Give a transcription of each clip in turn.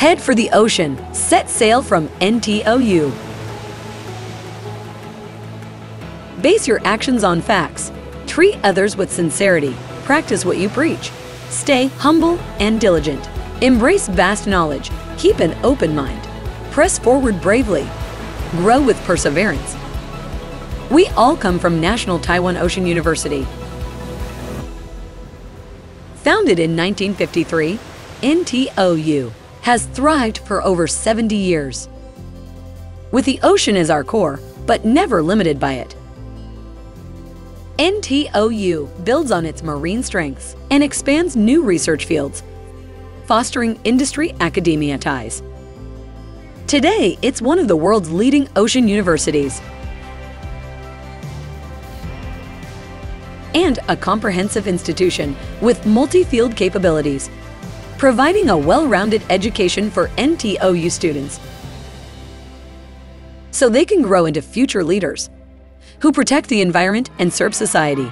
Head for the ocean. Set sail from NTOU. Base your actions on facts. Treat others with sincerity. Practice what you preach. Stay humble and diligent. Embrace vast knowledge. Keep an open mind. Press forward bravely. Grow with perseverance. We all come from National Taiwan Ocean University. Founded in 1953, NTOU has thrived for over 70 years. With the ocean as our core, but never limited by it. NTOU builds on its marine strengths and expands new research fields, fostering industry-academia ties. Today, it's one of the world's leading ocean universities and a comprehensive institution with multi-field capabilities, providing a well-rounded education for NTOU students so they can grow into future leaders who protect the environment and serve society.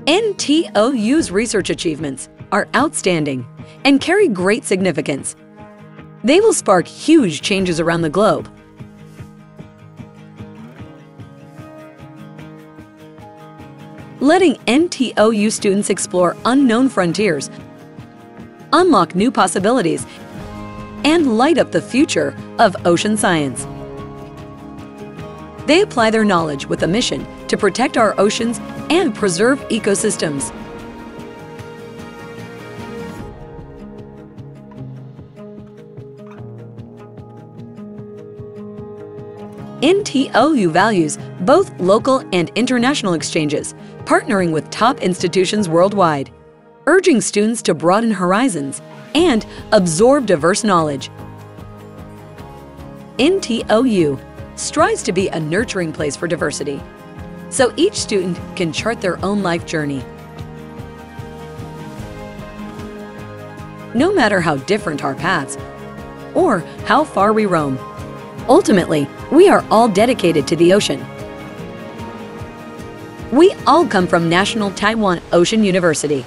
NTOU's research achievements are outstanding and carry great significance. They will spark huge changes around the globe. Letting NTOU students explore unknown frontiers, unlock new possibilities, and light up the future of ocean science. They apply their knowledge with a mission to protect our oceans and preserve ecosystems. NTOU values both local and international exchanges, partnering with top institutions worldwide, urging students to broaden horizons and absorb diverse knowledge. NTOU strives to be a nurturing place for diversity, so each student can chart their own life journey. No matter how different our paths or how far we roam, ultimately, we are all dedicated to the ocean. We all come from National Taiwan Ocean University.